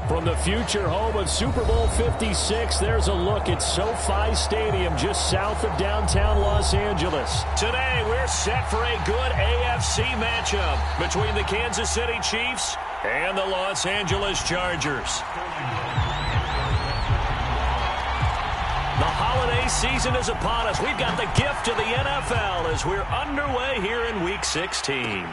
From the future home of Super Bowl 56, there's a look at SoFi Stadium just south of downtown Los Angeles. Today, we're set for a good AFC matchup between the Kansas City Chiefs and the Los Angeles Chargers. The holiday season is upon us. We've got the gift of the NFL as we're underway here in Week 16.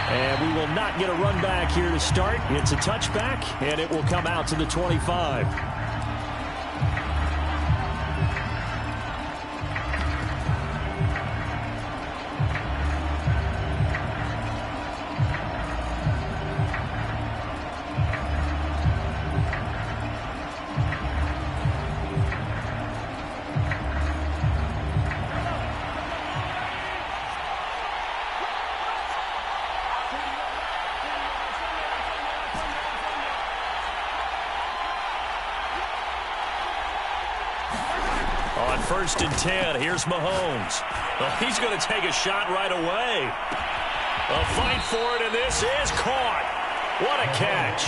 And we will not get a run back here to start. It's a touchback, and it will come out to the 25. First and 10. Here's Mahomes. Well, he's going to take a shot right away. A fight for it, and this is caught. What a catch.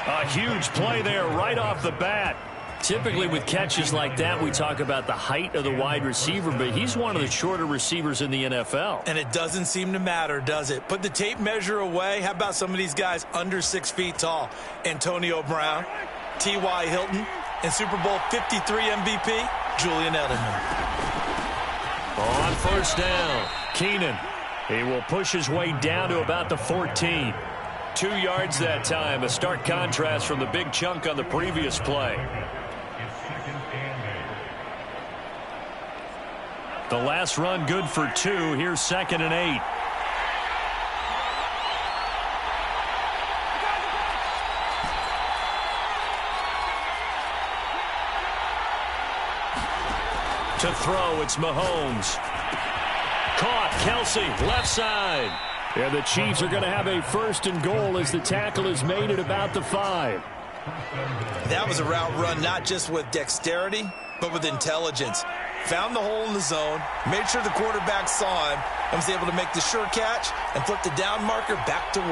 A huge play there right off the bat. Typically with catches like that, we talk about the height of the wide receiver, but he's one of the shorter receivers in the NFL. And it doesn't seem to matter, does it? Put the tape measure away. How about some of these guys under 6 feet tall? Antonio Brown, T.Y. Hilton, and Super Bowl 53 MVP, Julian Edelman. On first down, Keenan. He will push his way down to about the 14. 2 yards that time, a stark contrast from the big chunk on the previous play. The last run good for 2. Here's 2nd and 8. To throw, it's Mahomes. Caught, Kelsey, left side. And the Chiefs are going to have a 1st and goal as the tackle is made at about the 5. That was a route run not just with dexterity, but with intelligence. Found the hole in the zone, made sure the quarterback saw him, and was able to make the sure catch and flip the down marker back to 1.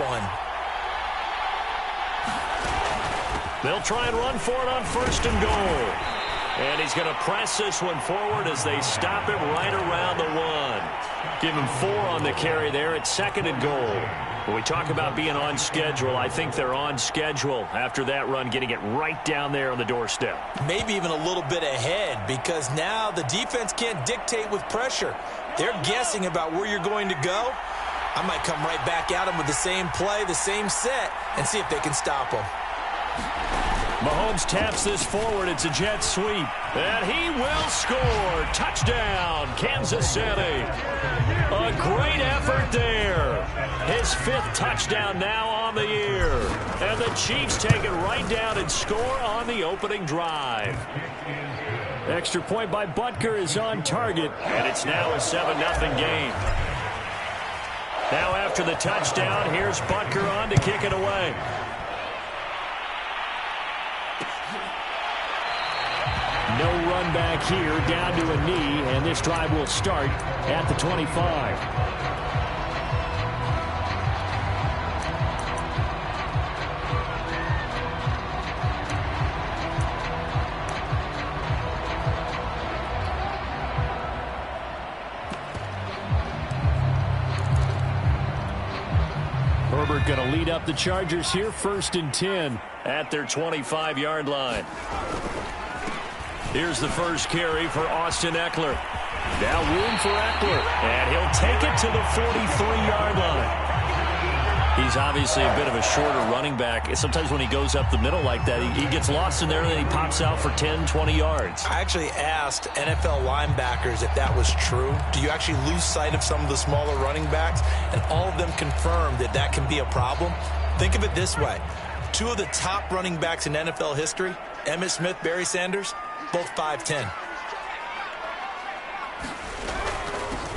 They'll try and run for it on 1st and goal. And he's going to press this one forward as they stop him right around the 1. Give him 4 on the carry there at 2nd and goal. When we talk about being on schedule, I think they're on schedule after that run, getting it right down there on the doorstep. Maybe even a little bit ahead, because now the defense can't dictate with pressure. They're guessing about where you're going to go. I might come right back at them with the same play, the same set, and see if they can stop them. Mahomes taps this forward. It's a jet sweep. And he will score. Touchdown, Kansas City. A great effort there. His 5th touchdown now on the year. And the Chiefs take it right down and score on the opening drive. Extra point by Butker is on target. And it's now a 7-0 game. Now after the touchdown, here's Butker on to kick it away. No run back here, down to a knee, and this drive will start at the 25. Herbert going to lead up the Chargers here, 1st and 10 at their 25-yard line. Here's the first carry for Austin Eckler. Now room for Eckler, and he'll take it to the 43-yard line. He's obviously a bit of a shorter running back. Sometimes when he goes up the middle like that, he gets lost in there, and then he pops out for 10, 20 yards. I actually asked NFL linebackers if that was true. Do you actually lose sight of some of the smaller running backs? And all of them confirmed that that can be a problem. Think of it this way. 2 of the top running backs in NFL history, Emmitt Smith, Barry Sanders, both 5'10".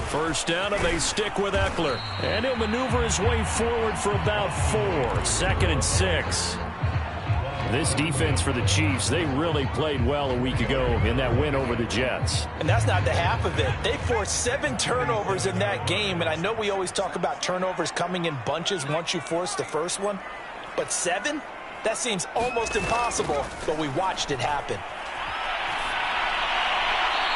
First down, and they stick with Eckler. And he'll maneuver his way forward for about 4. 2nd and 6. This defense for the Chiefs, they really played well a week ago in that win over the Jets. And that's not the half of it. They forced 7 turnovers in that game, and I know we always talk about turnovers coming in bunches once you force the first one. But 7? That seems almost impossible, but we watched it happen.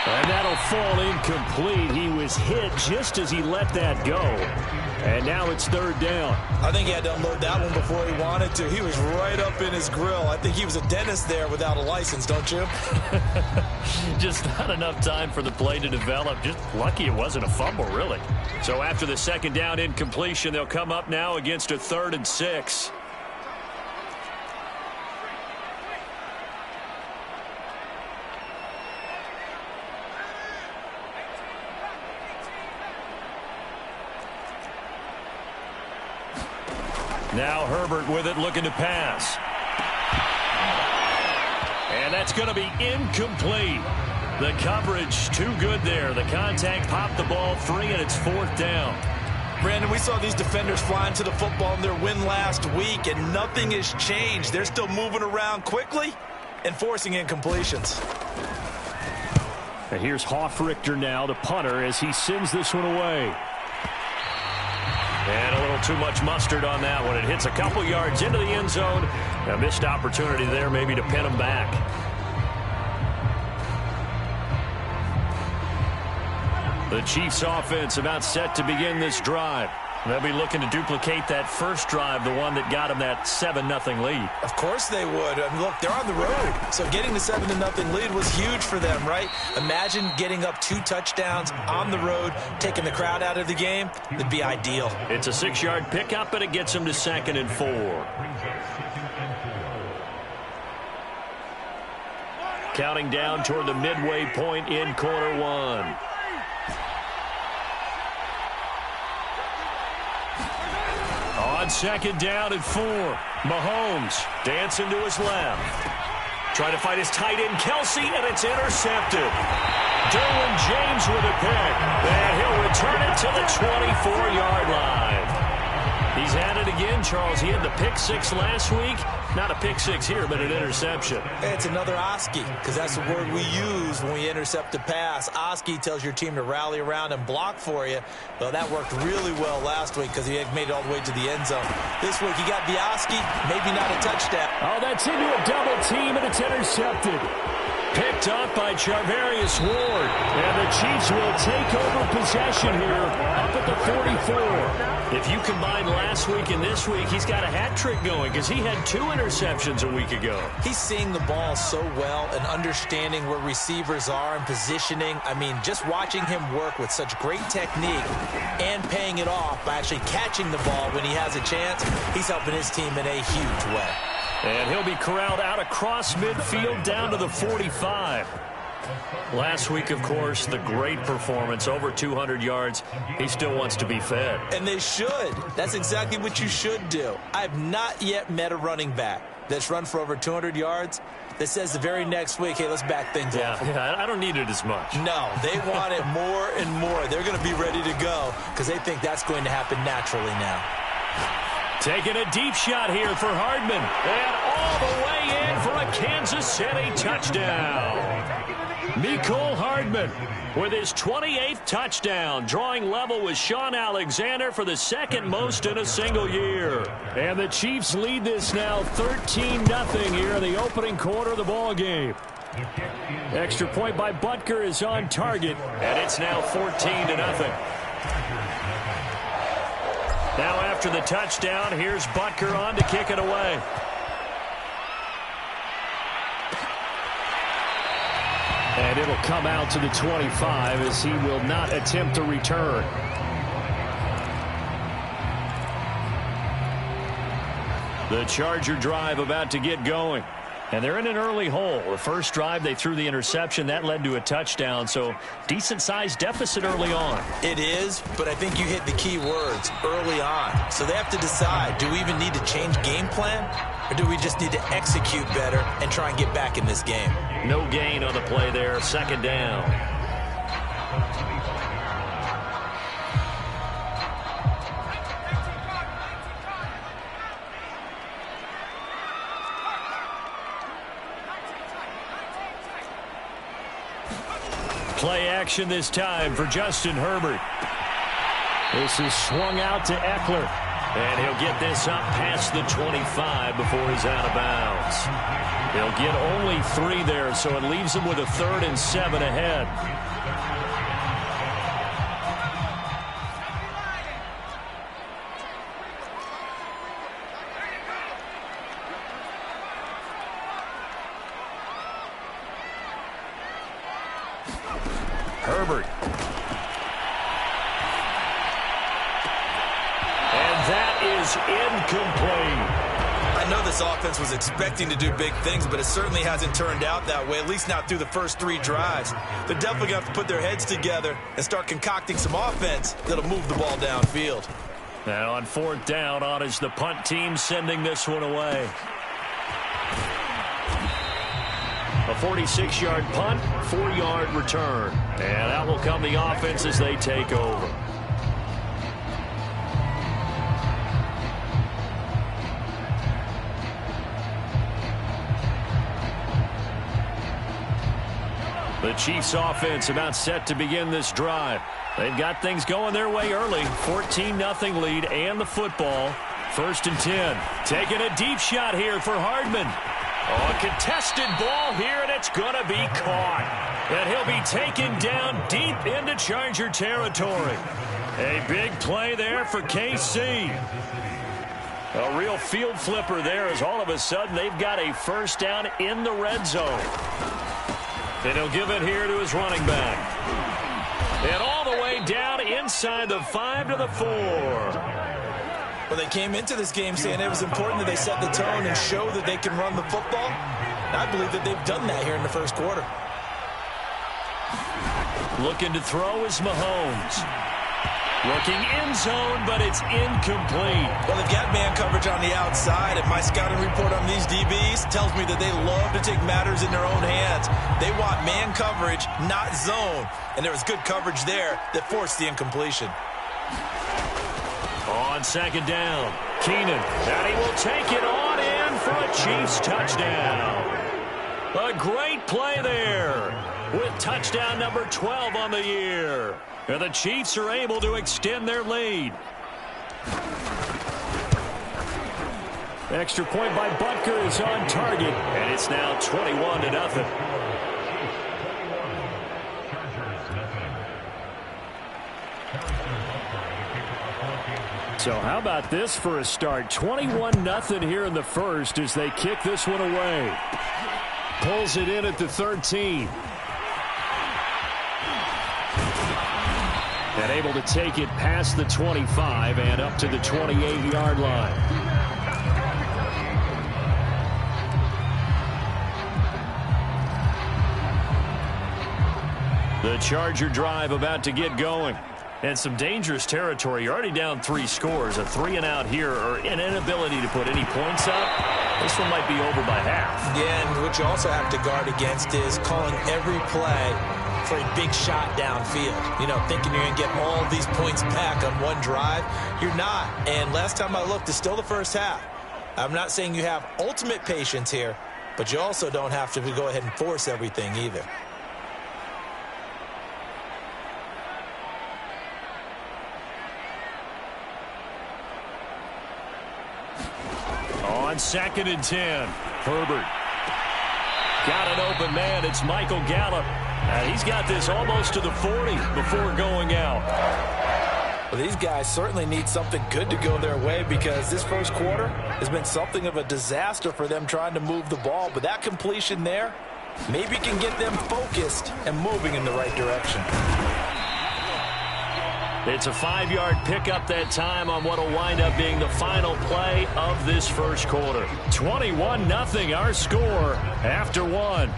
And that'll fall incomplete. He was hit just as he let that go. And now it's 3rd down. I think he had to unload that one before he wanted to. He was right up in his grill. I think he was a dentist there without a license, don't you? Just not enough time for the play to develop. Just lucky it wasn't a fumble, really. So after the 2nd down incompletion, they'll come up now against a 3rd and 6. Now Herbert with it, looking to pass. And that's going to be incomplete. The coverage too good there. The contact popped the ball free, and it's 4th down. Brandon, we saw these defenders flying to the football in their win last week, and nothing has changed. They're still moving around quickly and forcing incompletions. And here's Hofrichter now, the punter, as he sends this one away. And a little too much mustard on that one. It hits a couple yards into the end zone. A missed opportunity there maybe to pin him back. The Chiefs offense about set to begin this drive. They'll be looking to duplicate that first drive, the one that got them that 7-0 lead. Of course they would. I mean, look, they're on the road. So getting the 7-0 lead was huge for them, right? Imagine getting up 2 touchdowns on the road, taking the crowd out of the game. It'd be ideal. It's a 6-yard pickup, and it gets them to 2nd and 4. Counting down toward the midway point in quarter 1. On 2nd down and 4. Mahomes dancing to his left. Trying to fight his tight end, Kelsey, and it's intercepted. Derwin James with a pick. And he'll return it to the 24-yard line. He's had it again, Charles. He had the pick 6 last week. Not a pick 6 here, but an interception. It's another Oski, because that's the word we use when we intercept a pass. Oski tells your team to rally around and block for you. Well, that worked really well last week because he had made it all the way to the end zone. This week he got the Oski, maybe not a touchdown. Oh, that's into a double team, and it's intercepted. Picked up by Charvarius Ward. And the Chiefs will take over possession here up at the 44. If you combine last week and this week, he's got a hat trick going because he had 2 interceptions a week ago. He's seeing the ball so well and understanding where receivers are and positioning. I mean, just watching him work with such great technique and paying it off by actually catching the ball when he has a chance, he's helping his team in a huge way. And he'll be corralled out across midfield down to the 45. Last week, of course, the great performance, over 200 yards. He still wants to be fed. And they should. That's exactly what you should do. I've not yet met a running back that's run for over 200 yards that says the very next week, hey, let's back things off. Yeah, I don't need it as much. No, they want it more and more. They're going to be ready to go because they think that's going to happen naturally now. Taking a deep shot here for Hardman. And all the way in for a Kansas City touchdown. Mecole Hardman with his 28th touchdown, drawing level with Sean Alexander for the 2nd most in a single year. And the Chiefs lead this now 13-0 here in the opening quarter of the ball game. Extra point by Butker is on target, and it's now 14-0. Now after the touchdown, here's Butker on to kick it away. And it'll come out to the 25 as he will not attempt to return. The Charger drive about to get going. And they're in an early hole. The first drive, they threw the interception. That led to a touchdown, so decent-sized deficit early on. It is, but I think you hit the key words, early on. So they have to decide, do we even need to change game plan, or do we just need to execute better and try and get back in this game? No gain on the play there, 2nd down. Play action this time for Justin Herbert. This is swung out to Eckler. And he'll get this up past the 25 before he's out of bounds. He'll get only 3 there, so it leaves him with a 3rd and 7 ahead. Herbert. Is incomplete. I know this offense was expecting to do big things, but it certainly hasn't turned out that way, at least not through the first 3 drives. They're definitely going to have to put their heads together and start concocting some offense that'll move the ball downfield. Now on 4th down, on is the punt team sending this one away. A 46-yard punt, 4-yard return. And out will come the offense as they take over. The Chiefs offense about set to begin this drive. They've got things going their way early. 14-0 lead and the football. 1st and 10. Taking a deep shot here for Hardman. Oh, a contested ball here, and it's going to be caught. And he'll be taken down deep into Charger territory. A big play there for KC. A real field flipper there as all of a sudden they've got a 1st down in the red zone. And he'll give it here to his running back. And all the way down inside the 5 to the 4. Well, they came into this game saying it was important that they set the tone and show that they can run the football. And I believe that they've done that here in the first quarter. Looking to throw is Mahomes. Looking in zone, but it's incomplete. Well, they've got man coverage on the outside, and my scouting report on these DBs tells me that they love to take matters in their own hands. They want man coverage, not zone. And there was good coverage there that forced the incompletion. On 2nd down, Keenan. And he will take it on in for a Chiefs touchdown. A great play there with touchdown number 12 on the year. And the Chiefs are able to extend their lead. Extra point by Butker is on target, and it's now 21-0. So how about this for a start? 21-0 here in the first as they kick this one away. Pulls it in at the 13. And able to take it past the 25 and up to the 28-yard line. The Charger drive about to get going. And some dangerous territory. You're already down 3 scores. A 3-and-out here or an inability to put any points up. This one might be over by half. Yeah, and what you also have to guard against is calling every play for a big shot downfield. You know, thinking you're going to get all these points back on one drive. You're not. And last time I looked, it's still the first half. I'm not saying you have ultimate patience here, but you also don't have to go ahead and force everything either. On 2nd and 10, Herbert. Got an open man. It's Michael Gallup. He's got this almost to the 40 before going out. Well, these guys certainly need something good to go their way because this first quarter has been something of a disaster for them trying to move the ball. But that completion there maybe can get them focused and moving in the right direction. It's a 5-yard pickup that time on what will wind up being the final play of this first quarter. 21-0 our score after 1.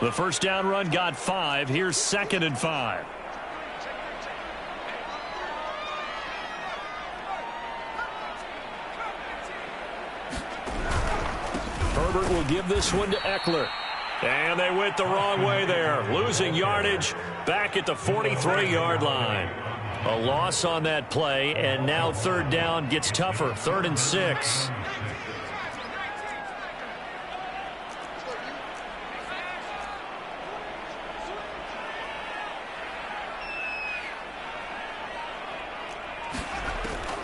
The first down run got 5. Here's 2nd and 5. Herbert will give this one to Eckler. And they went the wrong way there. Losing yardage back at the 43-yard line. A loss on that play, and now 3rd down gets tougher. 3rd and 6.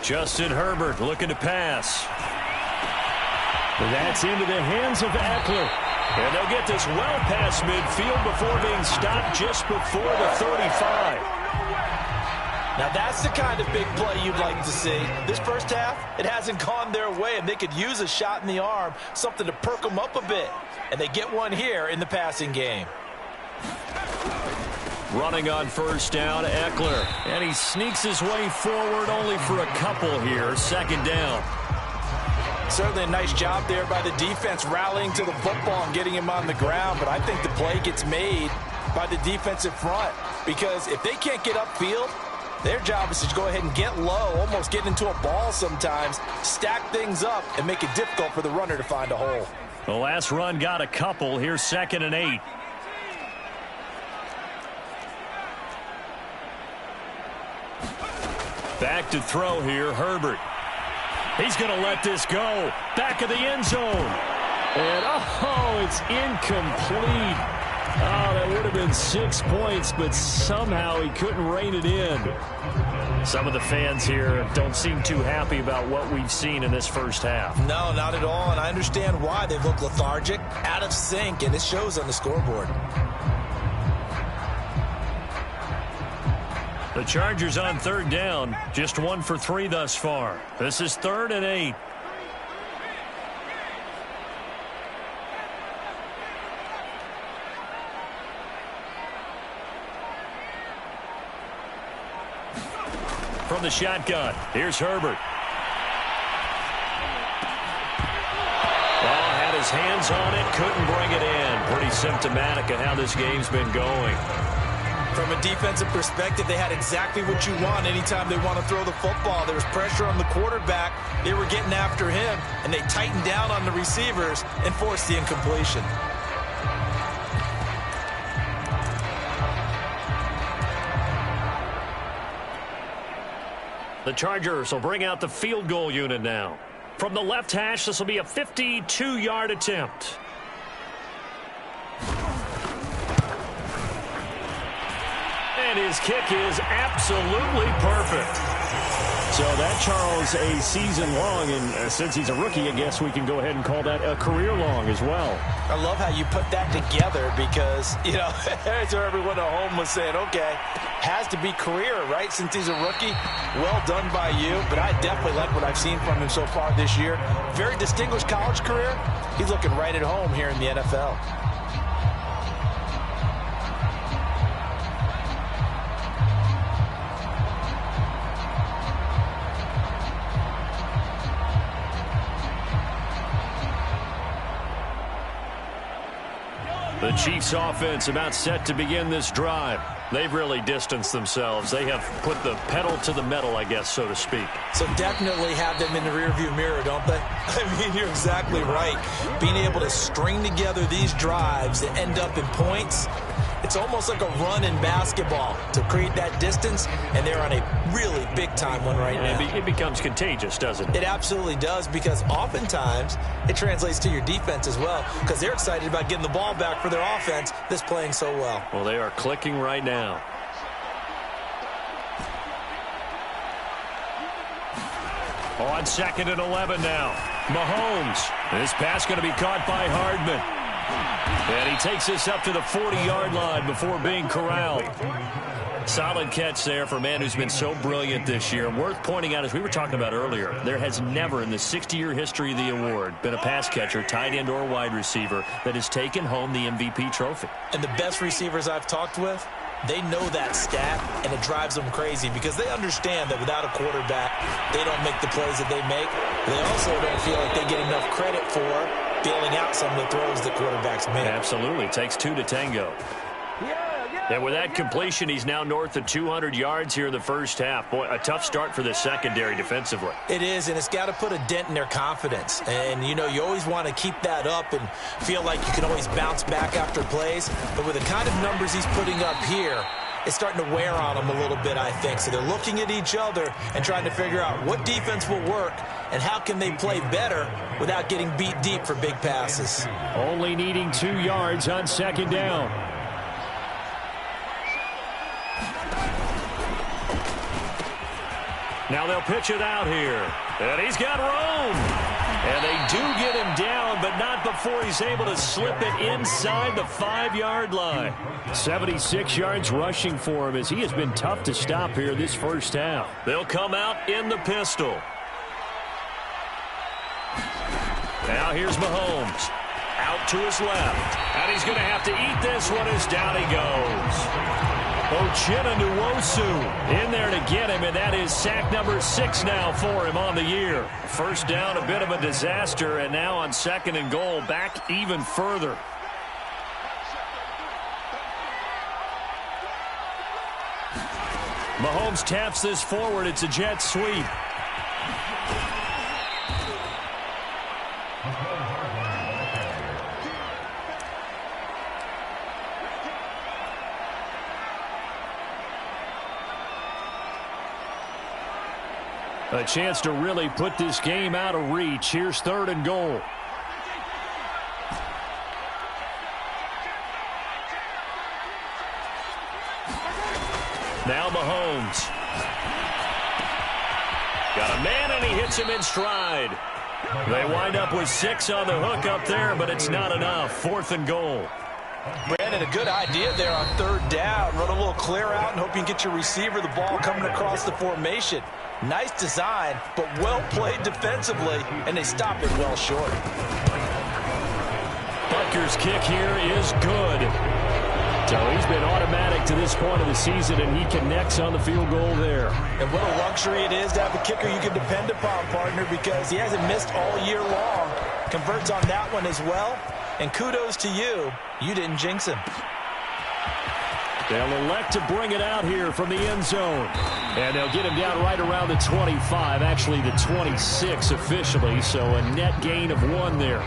Justin Herbert looking to pass. That's into the hands of Eckler. And they'll get this well past midfield before being stopped just before the 35. Now that's the kind of big play you'd like to see. This first half, it hasn't gone their way, and they could use a shot in the arm, something to perk them up a bit. And they get one here in the passing game. Running on first down, Eckler. And he sneaks his way forward only for a couple here. Second down. Certainly a nice job there by the defense rallying to the football and getting him on the ground. But I think the play gets made by the defensive front. Because if they can't get upfield, their job is to go ahead and get low, almost get into a ball sometimes, stack things up, and make it difficult for the runner to find a hole. The last run got a couple. Here's 2nd and 8. Back to throw here, Herbert. He's going to let this go. Back of the end zone. And, oh, it's incomplete. Oh, that would have been 6 points, but somehow he couldn't rein it in. Some of the fans here don't seem too happy about what we've seen in this first half. No, not at all, and I understand why. They look lethargic, out of sync, and it shows on the scoreboard. The Chargers on 3rd down, just 1 for 3 thus far. This is 3rd and 8. From the shotgun, here's Herbert. Oh, had his hands on it, couldn't bring it in. Pretty symptomatic of how this game's been going. From a defensive perspective, they had exactly what you want anytime they want to throw the football. There was pressure on the quarterback. They were getting after him, and they tightened down on the receivers and forced the incompletion. The Chargers will bring out the field goal unit now. From the left hash, this will be a 52-yard attempt. And his kick is absolutely perfect. So that, Charles, a season long, and since he's a rookie, I guess we can go ahead and call that a career long as well. I love how you put that together because, you know, so everyone at home was saying, okay, has to be career, right, since he's a rookie. Well done by you, but I definitely like what I've seen from him so far this year. Very distinguished college career. He's looking right at home here in the NFL. The Chiefs offense about set to begin this drive. They've really distanced themselves. They have put the pedal to the metal, I guess, so to speak. So definitely have them in the rearview mirror, don't they? I mean, you're exactly right. Being able to string together these drives that end up in points, it's almost like a run in basketball to create that distance, and they're on a really big-time one right now. It becomes contagious, doesn't it? It absolutely does, because oftentimes it translates to your defense as well, because they're excited about getting the ball back for their offense that's playing so well. Well, they are clicking right now. On 2nd and 11 now. Mahomes. This pass going to be caught by Hardman. And he takes this up to the 40-yard line before being corralled. Solid catch there for a man who's been so brilliant this year. And worth pointing out, as we were talking about earlier, there has never in the 60-year history of the award been a pass catcher, tight end, or wide receiver that has taken home the MVP trophy. And the best receivers I've talked with, they know that stat, and it drives them crazy because they understand that without a quarterback, they don't make the plays that they make. They also don't feel like they get enough credit for bailing out some of the throws that quarterbacks make. Absolutely. Takes 2 to tango. And with that completion, he's now north of 200 yards here in the first half. Boy, a tough start for the secondary defensively. It is, and it's got to put a dent in their confidence. And, you know, you always want to keep that up and feel like you can always bounce back after plays. But with the kind of numbers he's putting up here, it's starting to wear on them a little bit, I think. So they're looking at each other and trying to figure out what defense will work and how can they play better without getting beat deep for big passes. Only needing 2 yards on 2nd down. Now they'll pitch it out here. And he's got room. And they do get him down, but not before he's able to slip it inside the 5-yard line. 76 yards rushing for him as he has been tough to stop here this first half. They'll come out in the pistol. Now here's Mahomes. Out to his left. And he's going to have to eat this one as down he goes. Haynes212003's in there to get him, and that is sack number 6 now for him on the year. First down, a bit of a disaster, and now on 2nd and goal, back even further. Mahomes taps this forward. It's a jet sweep. A chance to really put this game out of reach. Here's 3rd and goal. Now Mahomes. Got a man, and he hits him in stride. They wind up with 6 on the hook up there, but it's not enough. 4th and goal. Brandon, a good idea there on 3rd down. Run a little clear out and hope you can get your receiver the ball coming across the formation. Nice design, but well played defensively, and they stop it well short. Butker's kick here is good. So he's been automatic to this point of the season, and he connects on the field goal there. And what a luxury it is to have a kicker you can depend upon, partner, because he hasn't missed all year long. Converts on that one as well. And kudos to you. You didn't jinx him. They'll elect to bring it out here from the end zone. And they'll get him down right around the 25, actually the 26 officially, so a net gain of 1 there.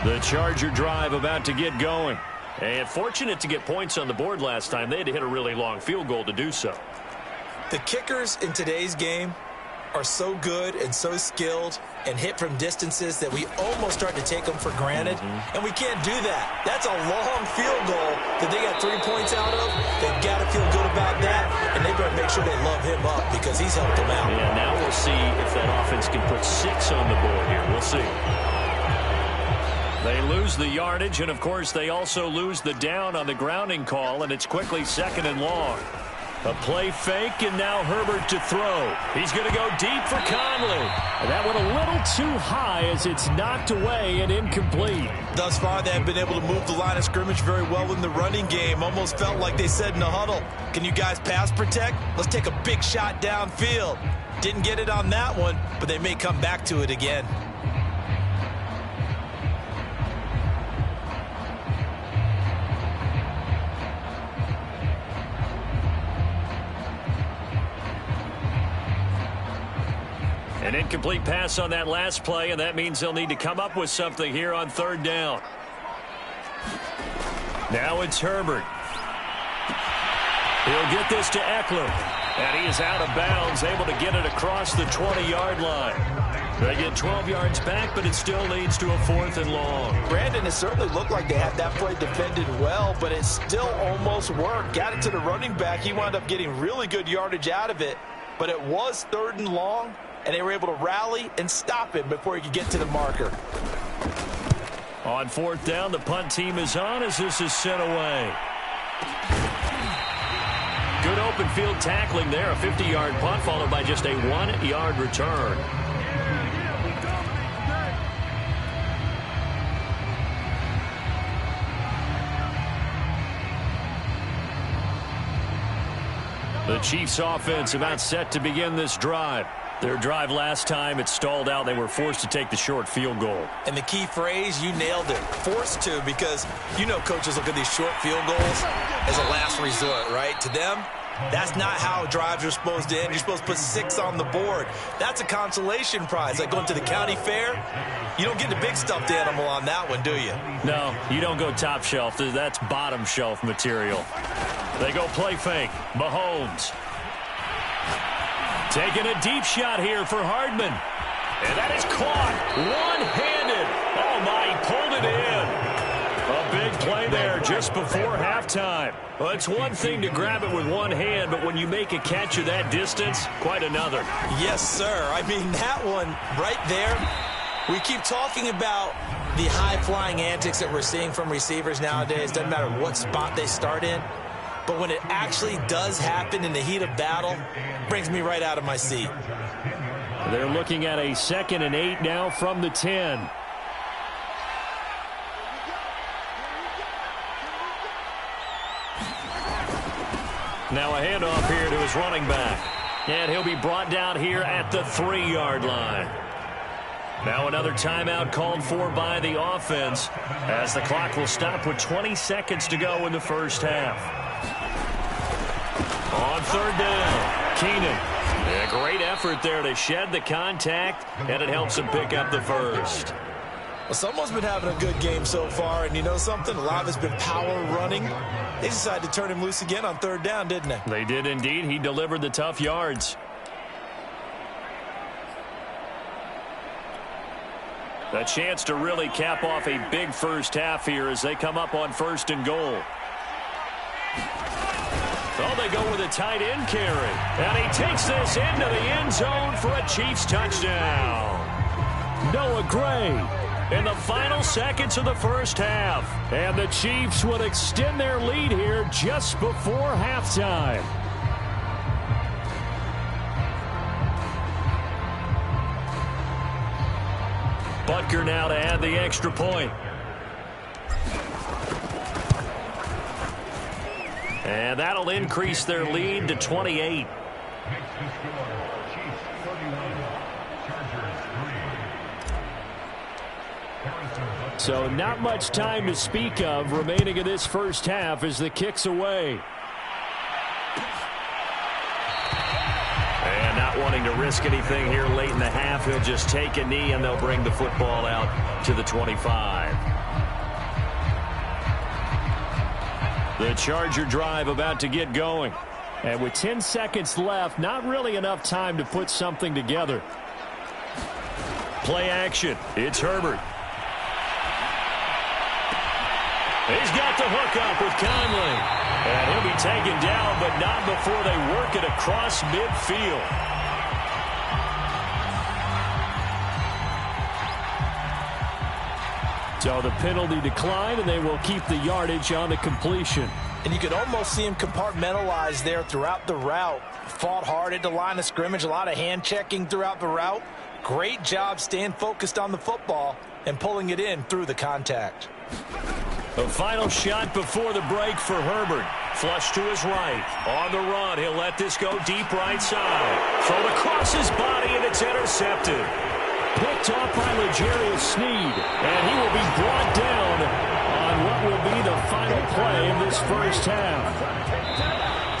The Charger drive about to get going. And fortunate to get points on the board last time. They had to hit a really long field goal to do so. The kickers in today's game are so good and so skilled and hit from distances that we almost start to take them for granted. And we can't do that. That's a long field goal that they got 3 points out of. They've got to feel good about that, and they better make sure they love him up because he's helped them out. Yeah, now we'll see if that offense can put 6 on the board here. We'll see. They lose the yardage, and of course they also lose the down on the grounding call, and it's quickly 2nd and long. A play fake, and now Herbert to throw. He's going to go deep for Conley. And that went a little too high as it's knocked away and incomplete. Thus far, they have been able to move the line of scrimmage very well in the running game. Almost felt like they said in the huddle, can you guys pass protect? Let's take a big shot downfield. Didn't get it on that one, but they may come back to it again. An incomplete pass on that last play, and that means they'll need to come up with something here on 3rd down. Now it's Herbert. He'll get this to Eckler, and he is out of bounds, able to get it across the 20-yard line. They get 12 yards back, but it still leads to a 4th and long. Brandon, it certainly looked like they had that play defended well, but it still almost worked. Got it to the running back. He wound up getting really good yardage out of it, but it was 3rd and long, and they were able to rally and stop him before he could get to the marker. On 4th down, the punt team is on as this is sent away. Good open field tackling there. A 50-yard punt followed by just a 1-yard return. The Chiefs offense about set to begin this drive. Their drive last time, it stalled out. They were forced to take the short field goal. And the key phrase, you nailed it. Forced to, because you know coaches look at these short field goals as a last resort, right? To them, that's not how drives are supposed to end. You're supposed to put 6 on the board. That's a consolation prize. Like going to the county fair, you don't get the big stuffed animal on that one, do you? No, you don't go top shelf. That's bottom shelf material. They go play fake. Mahomes. Taking a deep shot here for Hardman. And that is caught one-handed. Oh, my, he pulled it in. A big play there just before halftime. Well, it's one thing to grab it with one hand, but when you make a catch of that distance, quite another. Yes, sir. I mean, that one right there, we keep talking about the high-flying antics that we're seeing from receivers nowadays. Doesn't matter what spot they start in. But when it actually does happen in the heat of battle, it brings me right out of my seat. They're looking at a 2nd and 8 now from the 10. Now a handoff here to his running back. And he'll be brought down here at the 3-yard line. Now another timeout called for by the offense as the clock will stop with 20 seconds to go in the first half. On 3rd down, Keenan. A great effort there to shed the contact, and it helps him pick up the first. Well, someone's been having a good game so far, and you know something? A lot has been power running. They decided to turn him loose again on 3rd down, didn't they? They did indeed. He delivered the tough yards. A chance to really cap off a big first half here as they come up on 1st and goal. Oh, they go with a tight end carry. And he takes this into the end zone for a Chiefs touchdown. Noah Gray in the final seconds of the first half. And the Chiefs would extend their lead here just before halftime. Butker now to add the extra point. And that'll increase their lead to 28. So not much time to speak of remaining in this first half as the kick's away. And not wanting to risk anything here late in the half, he'll just take a knee and they'll bring the football out to the 25. The Charger drive about to get going. And with 10 seconds left, not really enough time to put something together. Play action. It's Herbert. He's got the hook up with Conley. And he'll be taken down, but not before they work it across midfield. So the penalty declined, and they will keep the yardage on the completion. And you could almost see him compartmentalize there throughout the route. Fought hard at the line of scrimmage, a lot of hand checking throughout the route. Great job staying focused on the football and pulling it in through the contact. A final shot before the break for Herbert. Flush to his right. On the run, he'll let this go deep right side. Thrown across his body, and it's intercepted. Picked off by L'Jarius Sneed, and he will be brought down on what will be the final play of this first half.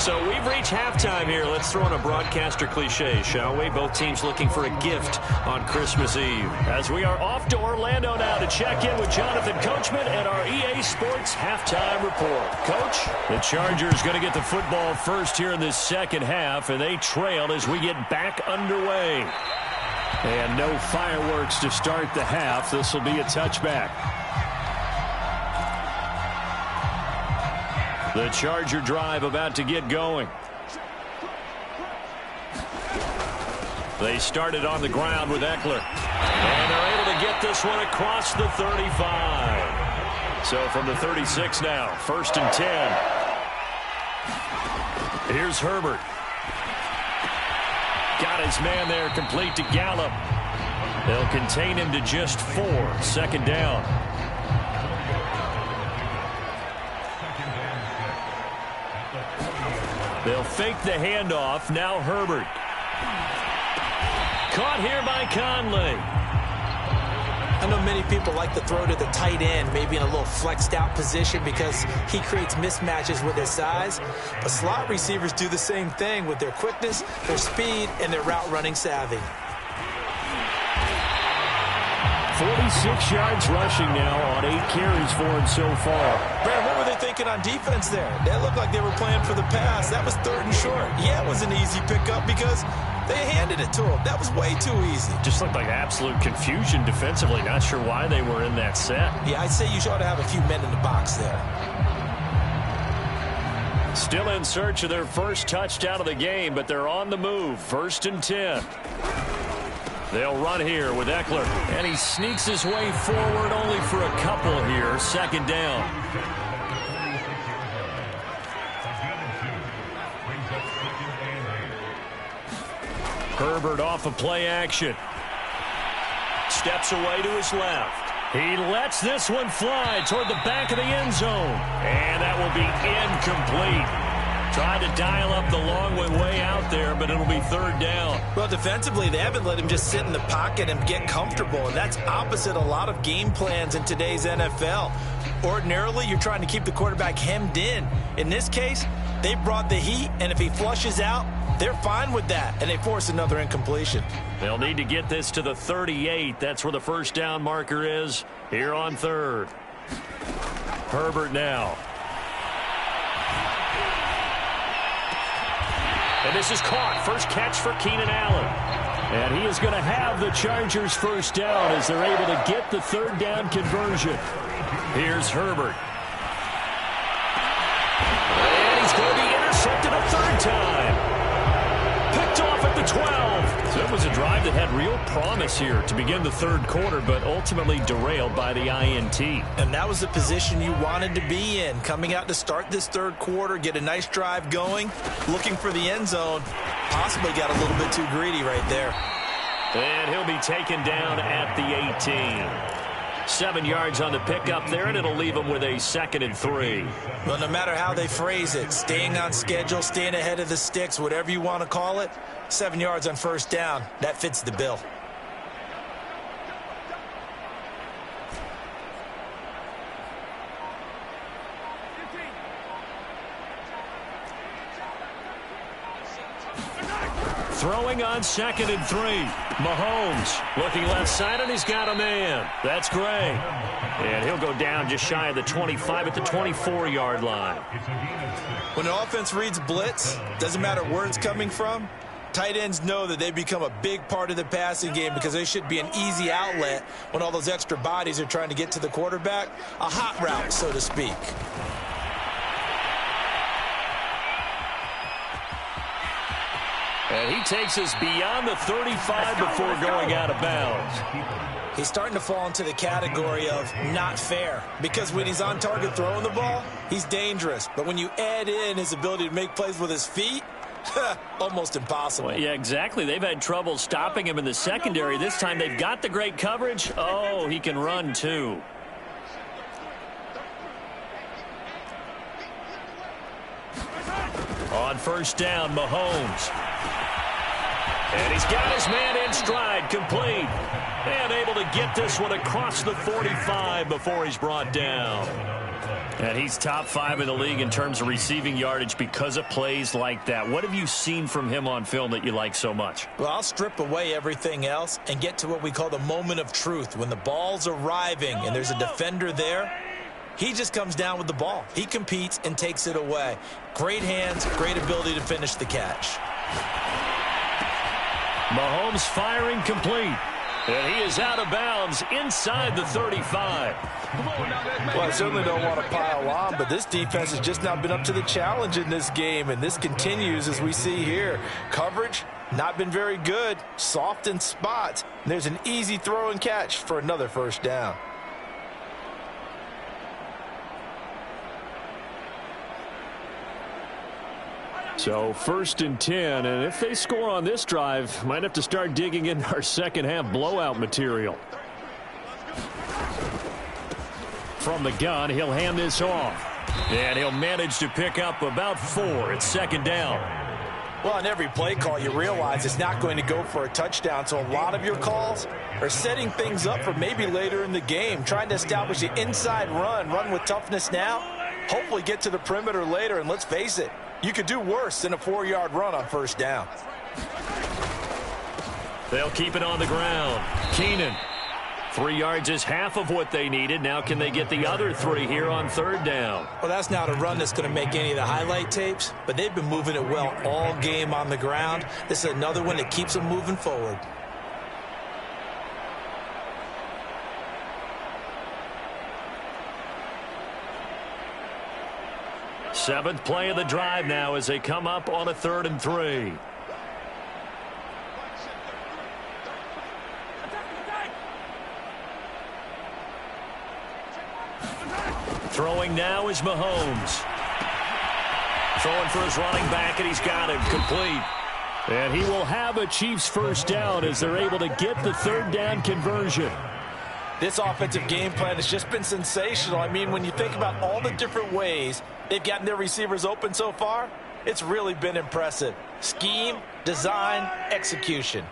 So we've reached halftime here. Let's throw in a broadcaster cliche, shall we? Both teams looking for a gift on Christmas Eve. As we are off to Orlando now to check in with Jonathan Coachman and our EA Sports halftime report. Coach, the Chargers going to get the football first here in this second half, and they trail as we get back underway. And no fireworks to start the half. This will be a touchback. The Charger drive about to get going. They started on the ground with Eckler. And they're able to get this one across the 35. So from the 36 now, 1st and 10. Here's Herbert. Got his man there, complete to Gallup. They'll contain him to just 4. 2nd down. They'll fake the handoff. Now Herbert. Caught here by Conley. I know many people like to throw to the tight end, maybe in a little flexed out position because he creates mismatches with his size. But slot receivers do the same thing with their quickness, their speed, and their route running savvy. 46 yards rushing now on 8 carries for him so far. Brandon, what were they thinking on defense there? That looked like they were playing for the pass. That was 3rd and short. Yeah, it was an easy pickup because They handed it to him. That was way too easy. Just looked like absolute confusion defensively. Not sure why they were in that set. Yeah, I'd say you ought to have a few men in the box there. Still in search of their first touchdown of the game, but they're on the move. 1st and 10. They'll run here with Eckler, and he sneaks his way forward only for a couple here. 2nd down. Herbert off of play action. Steps away to his left. He lets this one fly toward the back of the end zone. And that will be incomplete. Tried to dial up the long way out there, but it'll be 3rd down. Well, defensively, they haven't let him just sit in the pocket and get comfortable, and that's opposite a lot of game plans in today's NFL. Ordinarily, you're trying to keep the quarterback hemmed in. In this case, they brought the heat, and if he flushes out, they're fine with that, and they force another incompletion. They'll need to get this to the 38. That's where the 1st down marker is here on 3rd. Herbert now. And this is caught. First catch for Keenan Allen. And he is going to have the Chargers' 1st down as they're able to get the 3rd down conversion. Here's Herbert. And he's going to be intercepted a 3rd time. Picked off at the 12. So it was a drive that had real promise here to begin the 3rd quarter, but ultimately derailed by the INT. And that was the position you wanted to be in. Coming out to start this 3rd quarter, get a nice drive going, looking for the end zone. Possibly got a little bit too greedy right there. And he'll be taken down at the 18. 7 yards on the pickup there, and it'll leave him with a 2nd and 3. Well, no matter how they phrase it, staying on schedule, staying ahead of the sticks, whatever you want to call it, 7 yards on 1st down, that fits the bill. Throwing on 2nd and 3. Mahomes looking left side, and he's got a man. That's Gray. And he'll go down just shy of the 25 at the 24-yard line. When an offense reads blitz, doesn't matter where it's coming from, tight ends know that they become a big part of the passing game because they should be an easy outlet when all those extra bodies are trying to get to the quarterback. A hot route, so to speak. And he takes us beyond the 35 before going out of bounds. He's starting to fall into the category of not fair because when he's on target throwing the ball, he's dangerous. But when you add in his ability to make plays with his feet, almost impossible. Well, yeah, exactly. They've had trouble stopping him in the secondary. This time they've got the great coverage. Oh, he can run too. On 1st down, Mahomes. And he's got his man in stride, complete. And able to get this one across the 45 before he's brought down. And he's top 5 in the league in terms of receiving yardage because of plays like that. What have you seen from him on film that you like so much? Well, I'll strip away everything else and get to what we call the moment of truth. When the ball's arriving and there's a defender there, he just comes down with the ball. He competes and takes it away. Great hands, great ability to finish the catch. Mahomes firing complete. And he is out of bounds inside the 35. Well, I certainly don't want to pile on, but this defense has just not been up to the challenge in this game, and this continues as we see here. Coverage, not been very good, soft in spots. And there's an easy throw and catch for another 1st down. So 1st and 10, and if they score on this drive, might have to start digging in our second half blowout material. From the gun, he'll hand this off. And he'll manage to pick up about 4. It's 2nd down. Well, on every play call, you realize it's not going to go for a touchdown, so a lot of your calls are setting things up for maybe later in the game, trying to establish the inside run with toughness now, hopefully get to the perimeter later, and let's face it, you could do worse than a 4-yard run on 1st down. They'll keep it on the ground. Keenan 3 yards is half of what they needed. Now can they get the other 3 here on 3rd down? Well, that's not a run that's going to make any of the highlight tapes, but they've been moving it well all game on the ground. This is another one that keeps them moving forward. Seventh play of the drive now as they come up on a 3rd and 3. Throwing now is Mahomes. Throwing for his running back, and he's got him complete. And he will have a Chiefs first down as they're able to get the 3rd down conversion. This offensive game plan has just been sensational. I mean, when you think about all the different ways they've gotten their receivers open so far, it's really been impressive. Scheme, design, execution.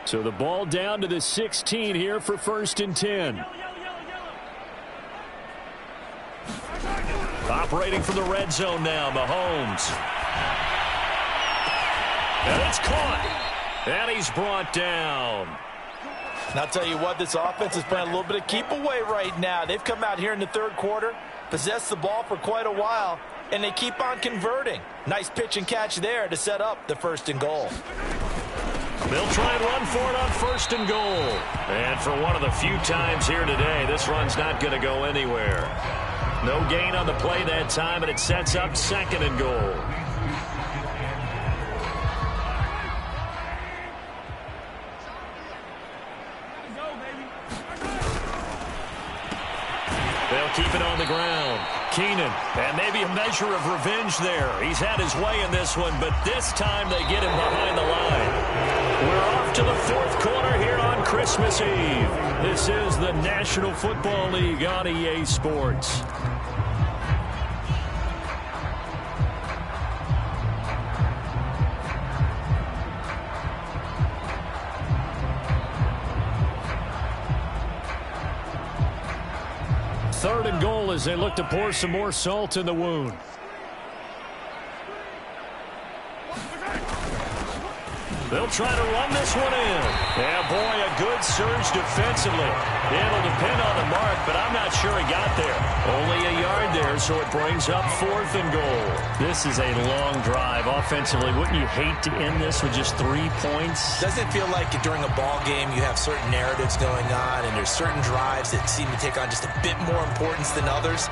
So the ball down to the 16 here for 1st and 10. Operating from the red zone now, Mahomes. And it's caught. And he's brought down. And I'll tell you what, this offense is playing a little bit of keep away right now. They've come out here in the 3rd quarter, possessed the ball for quite a while, and they keep on converting. Nice pitch and catch there to set up the 1st and goal. They'll try and run for it on 1st and goal. And for one of the few times here today, this run's not going to go anywhere. No gain on the play that time, and it sets up 2nd and goal. They'll keep it on the ground. Keenan, and maybe a measure of revenge there. He's had his way in this one, but this time they get him behind the line. We're off to the 4th quarter here on Christmas Eve. This is the National Football League on EA Sports. Third and goal as they look to pour some more salt in the wound. They'll try to run this one in. Yeah, boy, a good surge defensively. It'll depend on the mark, but I'm not sure he got there. Only a yard there, so it brings up 4th and goal. This is a long drive offensively. Wouldn't you hate to end this with just 3 points? Doesn't it feel like during a ball game you have certain narratives going on, and there's certain drives that seem to take on just a bit more importance than others?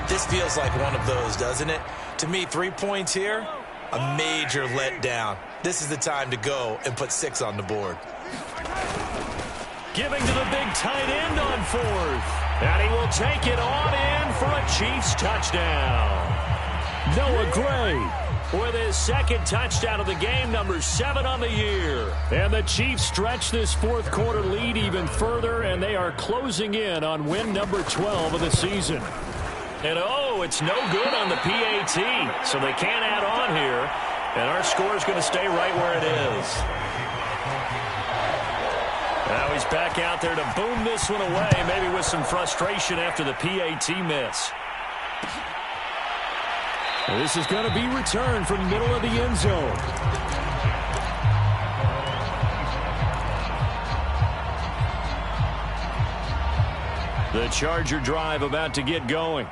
This feels like one of those, doesn't it? To me, 3 points here, a major letdown. This is the time to go and put 6 on the board. Giving to the big tight end on 4th. And he will take it on in for a Chiefs touchdown. Noah Gray with his 2nd touchdown of the game, number 7 on the year. And the Chiefs stretch this 4th quarter lead even further, and they are closing in on win number 12 of the season. And oh, it's no good on the PAT, so they can't add on here. And our score is going to stay right where it is. Now he's back out there to boom this one away, maybe with some frustration after the PAT miss. And this is going to be returned from the middle of the end zone. The Charger drive about to get going.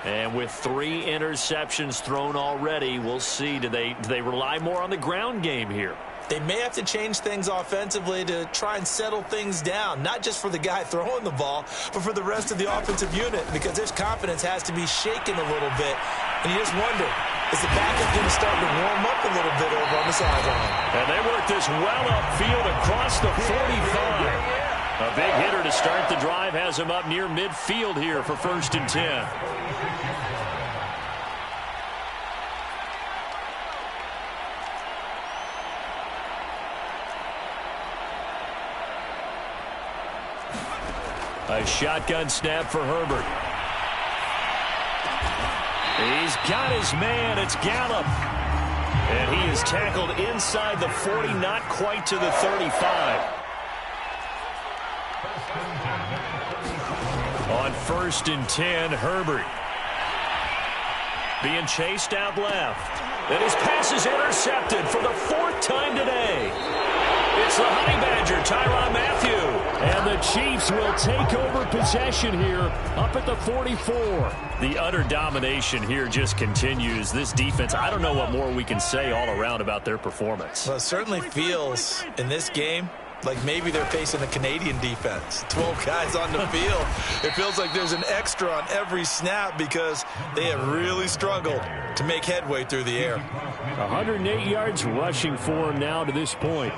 And with 3 interceptions thrown already, we'll see. Do they rely more on the ground game here? They may have to change things offensively to try and settle things down, not just for the guy throwing the ball, but for the rest of the offensive unit, because his confidence has to be shaken a little bit. And you just wonder, is the backup going to start to warm up a little bit over on the sideline? And they work this well upfield across the 45. A big hitter to start the drive has him up near midfield here for 1st and 10. A shotgun snap for Herbert. He's got his man. It's Gallup. And he is tackled inside the 40, not quite to the 35. On 1st and 10, Herbert. Being chased out left. And his pass is intercepted for the 4th time today. It's the Honey Badger, Tyrann Mathieu. And the Chiefs will take over possession here up at the 44. The utter domination here just continues. This defense, I don't know what more we can say all around about their performance. Well, it certainly feels in this game like maybe they're facing a Canadian defense. 12 guys on the field. It feels like there's an extra on every snap because they have really struggled to make headway through the air. 108 yards rushing for him now to this point.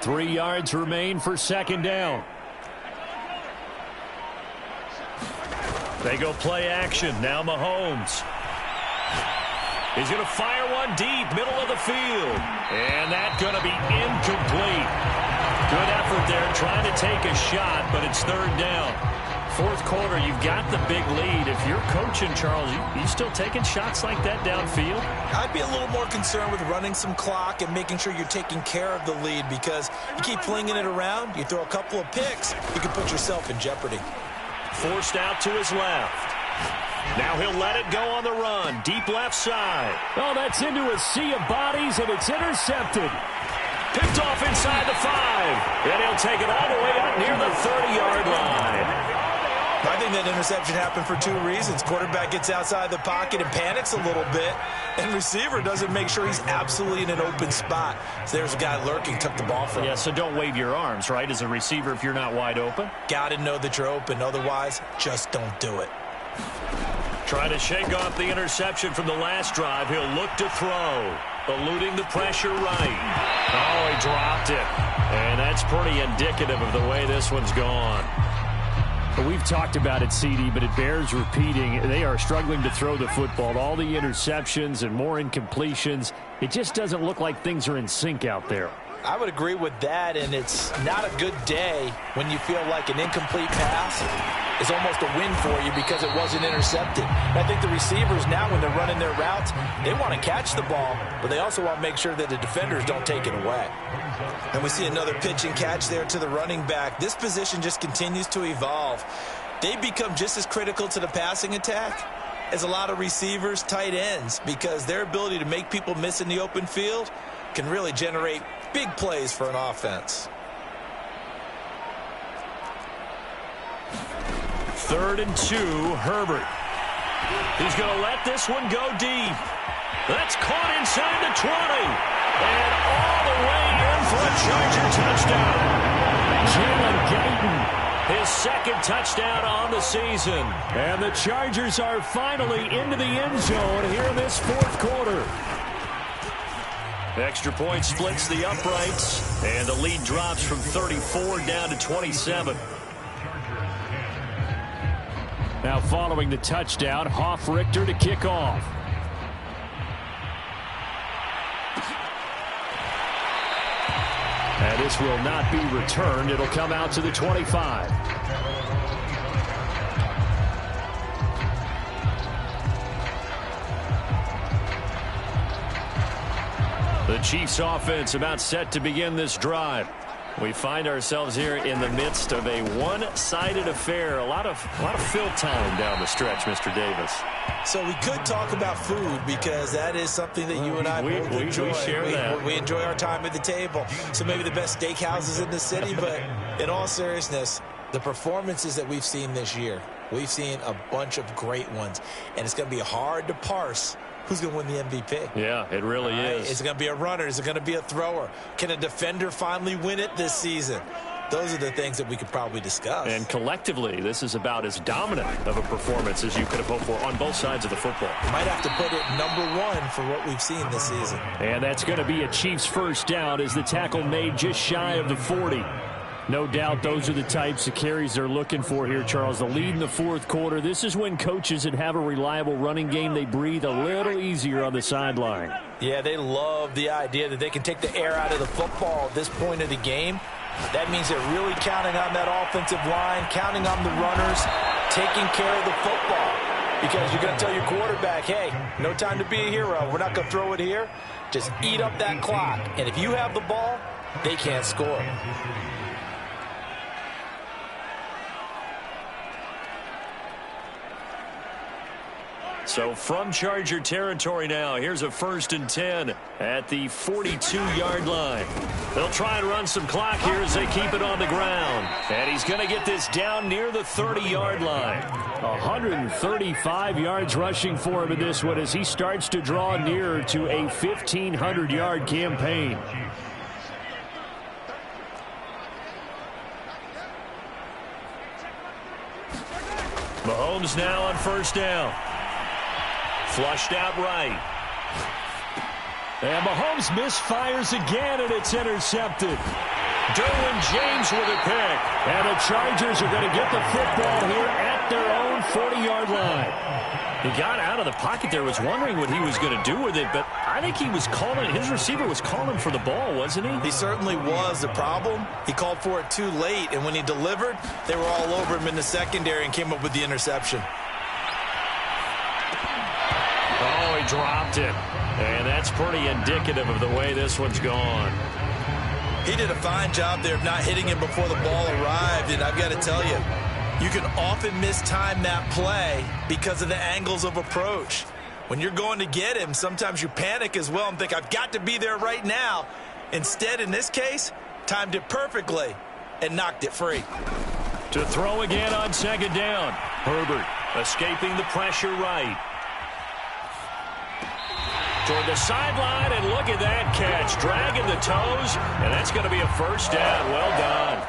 Three yards remain for second down. They go play action. Now Mahomes. He's going to fire one deep, middle of the field. And that's going to be incomplete. Good effort there, trying to take a shot, but it's third down. Fourth quarter, you've got the big lead. If you're coaching, Charles, you still taking shots like that downfield? I'd be a little more concerned with running some clock and making sure you're taking care of the lead, because you keep flinging it around, you throw a couple of picks, you can put yourself in jeopardy. Forced out to his left. Now he'll let it go on the run. Deep left side. Oh, that's into a sea of bodies, and it's intercepted. Picked off inside the 5. And he'll take it all the way up near the 30-yard line. I think that interception happened for two reasons. Quarterback gets outside the pocket and panics a little bit, and receiver doesn't make sure he's absolutely in an open spot. So there's a guy lurking, took the ball from him. Yeah, so don't wave your arms, right, as a receiver if you're not wide open. Got to know that you're open. Otherwise, just don't do it. Trying to shake off the interception from the last drive. He'll look to throw. Eluding the pressure right. Oh, he dropped it. And that's pretty indicative of the way this one's gone. We've talked about it, CD, but it bears repeating. They are struggling to throw the football. All the interceptions and more incompletions. It just doesn't look like things are in sync out there. I would agree with that, and it's not a good day when you feel like an incomplete pass is almost a win for you because it wasn't intercepted. And I think the receivers now, when they're running their routes, they want to catch the ball, but they also want to make sure that the defenders don't take it away. And we see another pitch and catch there to the running back. This position just continues to evolve. They become just as critical to the passing attack as a lot of receivers, tight ends, because their ability to make people miss in the open field can really generate big plays for an offense. 3rd and 2, Herbert. He's going to let this one go deep. That's caught inside the 20. And all the way in for a Charger touchdown. Jalen Guyton, his second touchdown on the season. And the Chargers are finally into the end zone here in this fourth quarter. Extra point splits the uprights, and the lead drops from 34 down to 27. Now following the touchdown, Hoff-Richter to kick off. And this will not be returned. It'll come out to the 25. The Chiefs offense about set to begin this drive. We find ourselves here in the midst of a one-sided affair. A lot of fill time down the stretch, Mr. Davis. So we could talk about food because that is something that you and I both enjoy. We share that. We enjoy our time at the table. So maybe the best steakhouses in the city, but in all seriousness, the performances that we've seen this year, we've seen a bunch of great ones, and it's going to be hard to parse who's going to win the MVP. Yeah, it really is. Is it going to be a runner? Is it going to be a thrower? Can a defender finally win it this season? Those are the things that we could probably discuss. And collectively, this is about as dominant of a performance as you could have hoped for on both sides of the football. Might have to put it #1 for what we've seen this season. And that's going to be a Chiefs first down as the tackle made just shy of the 40. No doubt those are the types of carries they're looking for here, Charles. The lead in the fourth quarter. This is when coaches that have a reliable running game, they breathe a little easier on the sideline. Yeah, they love the idea that they can take the air out of the football at this point of the game. That means they're really counting on that offensive line, counting on the runners, taking care of the football. Because you're going to tell your quarterback, hey, no time to be a hero. We're not going to throw it here. Just eat up that clock. And if you have the ball, they can't score. So from Charger territory now, here's a 1st and 10 at the 42-yard line. They'll try and run some clock here as they keep it on the ground. And he's going to get this down near the 30-yard line. 135 yards rushing for him in this one as he starts to draw nearer to a 1,500-yard campaign. Mahomes now on 1st down. Flushed out right. And Mahomes misfires again, and it's intercepted. Derwin James with a pick. And the Chargers are going to get the football here at their own 40-yard line. He got out of the pocket there, was wondering what he was going to do with it, but I think he was calling, his receiver was calling for the ball, wasn't he? He certainly was. The problem, he called for it too late, and when he delivered, they were all over him in the secondary and came up with the interception. Oh, he dropped it. And that's pretty indicative of the way this one's gone. He did a fine job there of not hitting him before the ball arrived, and I've got to tell you, you can often mistime that play because of the angles of approach. When you're going to get him, sometimes you panic as well and think, I've got to be there right now. Instead, in this case, timed it perfectly and knocked it free. To throw again on 2nd down. Herbert escaping the pressure right. Toward the sideline, and look at that catch. Dragging the toes, and that's going to be a 1st down. Well done.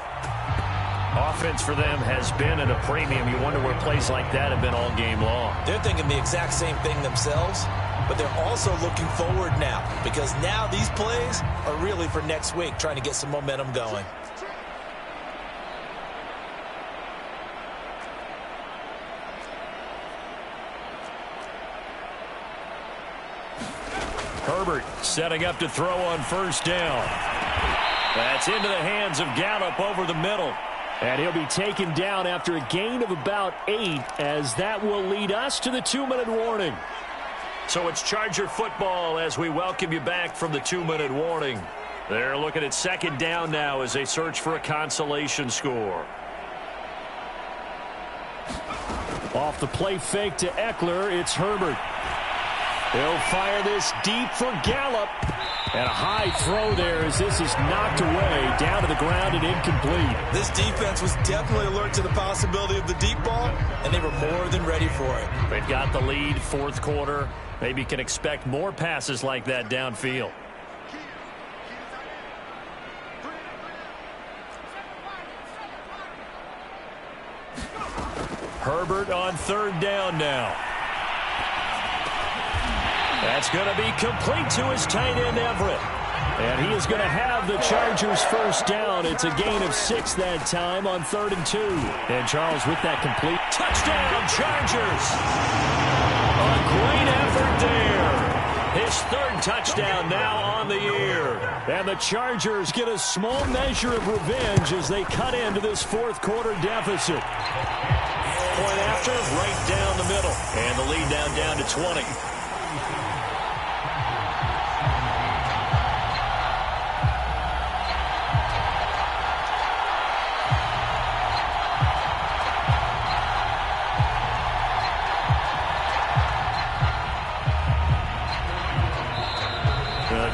Offense for them has been at a premium. You wonder where plays like that have been all game long. They're thinking the exact same thing themselves, but they're also looking forward now because now these plays are really for next week, trying to get some momentum going. Herbert setting up to throw on 1st down. That's into the hands of Gallup over the middle. And he'll be taken down after a gain of about 8, as that will lead us to the 2-minute warning. So it's Charger football as we welcome you back from the 2-minute warning. They're looking at 2nd down now as they search for a consolation score. Off the play fake to Eckler, it's Herbert. He'll fire this deep for Gallup. And a high throw there as this is knocked away, down to the ground and incomplete. This defense was definitely alert to the possibility of the deep ball, and they were more than ready for it. They've got the lead, 4th quarter. Maybe can expect more passes like that downfield. Herbert on 3rd down now. That's going to be complete to his tight end, Everett. And he is going to have the Chargers 1st down. It's a gain of 6 that time on 3rd and 2. And Charles with that complete. Touchdown, Chargers. A great effort there. His 3rd touchdown now on the year. And the Chargers get a small measure of revenge as they cut into this 4th quarter deficit. Point after, right down the middle. And the lead down to 20.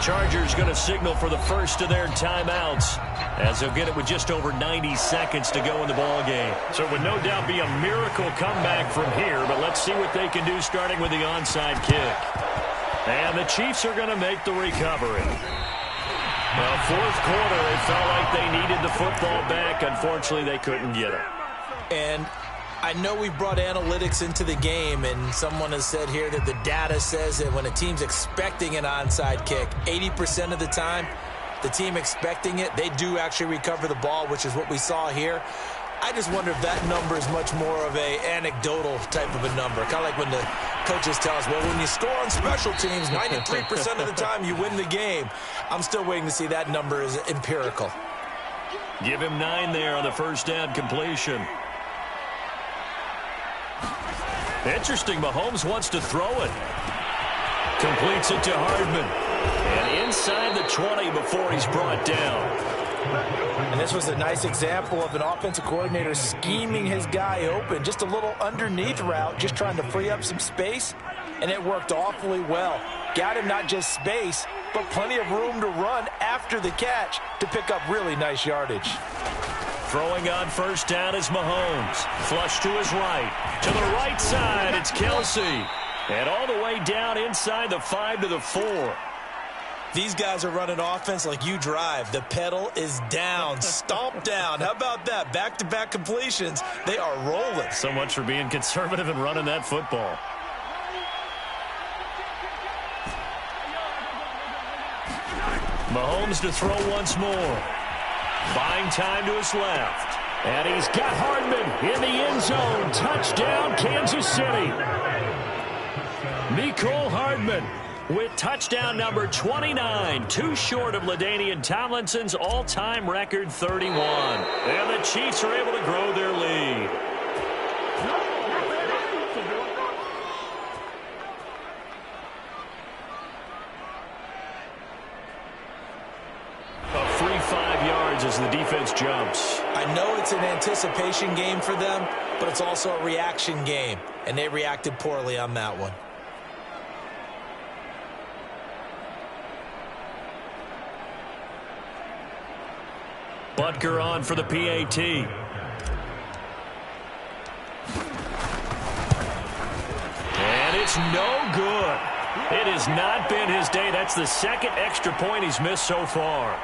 Chargers going to signal for the first of their timeouts as they'll get it with just over 90 seconds to go in the ball game. So it would no doubt be a miracle comeback from here, but let's see what they can do starting with the onside kick. And the Chiefs are going to make the recovery. Well, 4th quarter, it felt like they needed the football back. Unfortunately, they couldn't get it. And I know we brought analytics into the game, and someone has said here that the data says that when a team's expecting an onside kick, 80% of the time, the team expecting it, they do actually recover the ball, which is what we saw here. I just wonder if that number is much more of a anecdotal type of a number. Kind of like when the coaches tell us, well, when you score on special teams, 93% of the time you win the game. I'm still waiting to see that number is empirical. Give him 9 there on the 1st down completion. Interesting, Mahomes wants to throw it. Completes it to Hardman. And inside the 20 before he's brought down. And this was a nice example of an offensive coordinator scheming his guy open. Just a little underneath route, just trying to free up some space. and it worked awfully well. Got him not just space, but plenty of room to run after the catch to pick up really nice yardage. Throwing on first down is Mahomes. Flush to his right. To the right side, it's Kelsey. And all the way down inside the 5 to the 4. These guys are running offense like you drive. The pedal is down, stomp down. How about that? Back-to-back completions. They are rolling. So much for being conservative and running that football. Mahomes to throw once more. Buying time to his left. And he's got Hardman in the end zone. Touchdown, Kansas City. Mecole Hardman with touchdown number 29, too short of LaDainian Tomlinson's all-time record 31. And the Chiefs are able to grow their lead. A free 5 yards as the defense jumps. I know it's an anticipation game for them, but it's also a reaction game, and they reacted poorly on that one. Butker on for the PAT. And it's no good. It has not been his day. That's the second extra point he's missed so far.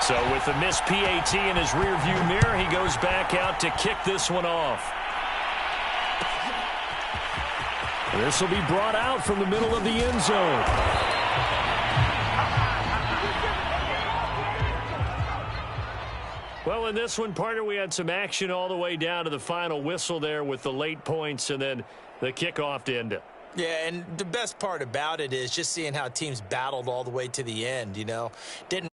So with the missed PAT in his rearview mirror, he goes back out to kick this one off. This will be brought out from the middle of the end zone. Well, in this one, partner, we had some action all the way down to the final whistle there with the late points and then the kickoff to end it. Yeah, and the best part about it is just seeing how teams battled all the way to the end, you know. Didn't